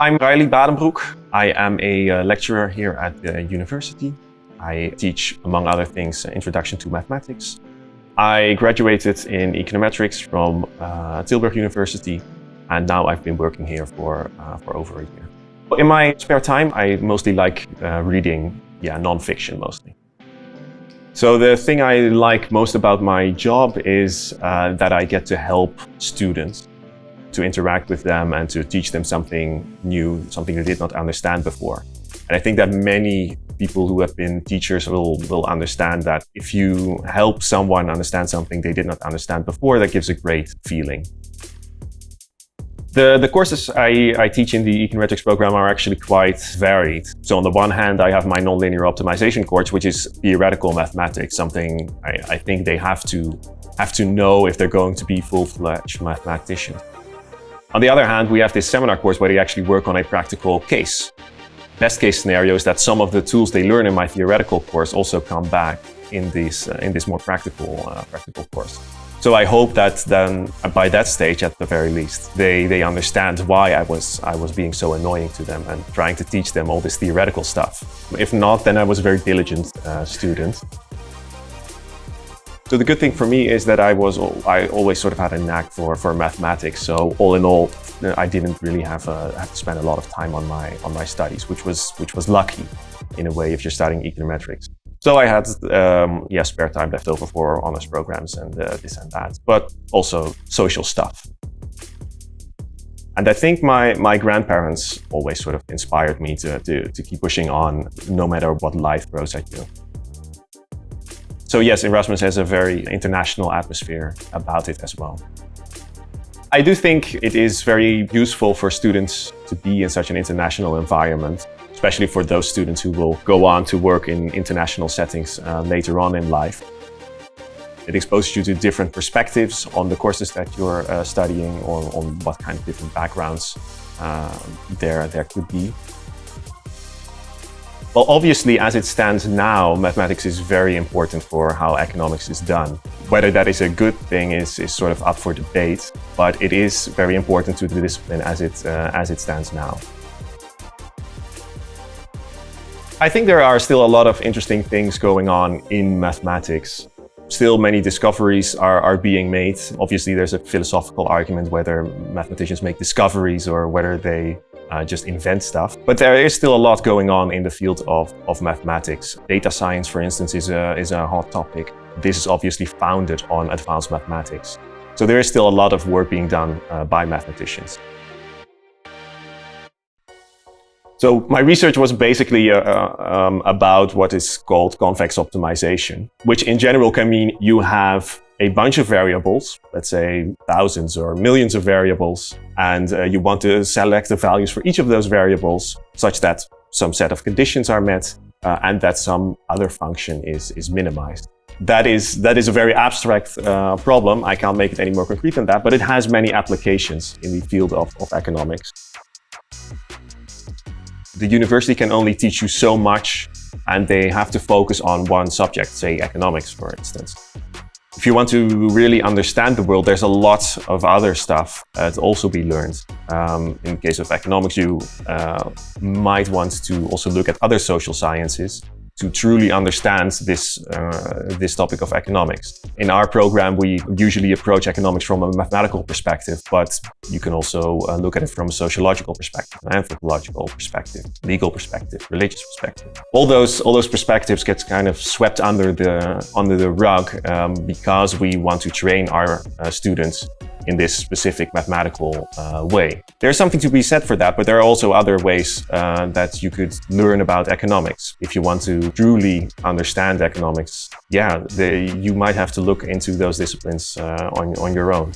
I'm Badenbroek. I am a lecturer here at the university. I teach, among other things, Introduction to Mathematics. I graduated in econometrics from Tilburg University, and now I've been working here for over a year. In my spare time, I mostly like reading, non-fiction mostly. So the thing I like most about my job is that I get to help students, to interact with them and to teach them something new, something they did not understand before. And I think that many people who have been teachers will understand that if you help someone understand something they did not understand before, that gives a great feeling. The courses I teach in the econometrics program are actually quite varied. So on the one hand, I have my nonlinear optimization course, which is theoretical mathematics, something I think they have to know if they're going to be full-fledged mathematicians. On the other hand, we have this seminar course where they actually work on a practical case. Best case scenario is that some of the tools they learn in my theoretical course also come back in this more practical course. So I hope that then by that stage, at the very least, they understand why I was being so annoying to them and trying to teach them all this theoretical stuff. If not, then I was a very diligent student. So the good thing for me is that I always sort of had a knack for mathematics. So all in all, I didn't really have to spend a lot of time on my studies, which was lucky in a way if you're studying econometrics. So I had spare time left over for honors programs and this and that, but also social stuff. And I think my grandparents always sort of inspired me to keep pushing on, no matter what life throws at you. So yes, Erasmus has a very international atmosphere about it as well. I do think it is very useful for students to be in such an international environment, especially for those students who will go on to work in international settings later on in life. It exposes you to different perspectives on the courses that you're studying, or on what kind of different backgrounds there could be. Well, obviously, as it stands now, mathematics is very important for how economics is done. Whether that is a good thing is sort of up for debate, but it is very important to the discipline as it stands now. I think there are still a lot of interesting things going on in mathematics. Still, many discoveries are being made. Obviously, there's a philosophical argument whether mathematicians make discoveries or whether they just invent stuff. But there is still a lot going on in the field of mathematics. Data science, for instance, is a hot topic. This is obviously founded on advanced mathematics. So there is still a lot of work being done by mathematicians. So my research was basically about what is called convex optimization, which in general can mean you have a bunch of variables, let's say thousands or millions of variables, and you want to select the values for each of those variables such that some set of conditions are met and that some other function is minimized. That is a very abstract problem. I can't make it any more concrete than that, but it has many applications in the field of economics. The university can only teach you so much, and they have to focus on one subject, say economics, for instance. If you want to really understand the world, there's a lot of other stuff to also be learned. In the case of economics, you might want to also look at other social sciences to truly understand this topic of economics. In our program, we usually approach economics from a mathematical perspective, but you can also look at it from a sociological perspective, an anthropological perspective, legal perspective, religious perspective. All those perspectives get kind of swept under the rug because we want to train our students in this specific mathematical way. There's something to be said for that, but there are also other ways that you could learn about economics. If you want to truly understand economics, you might have to look into those disciplines on your own.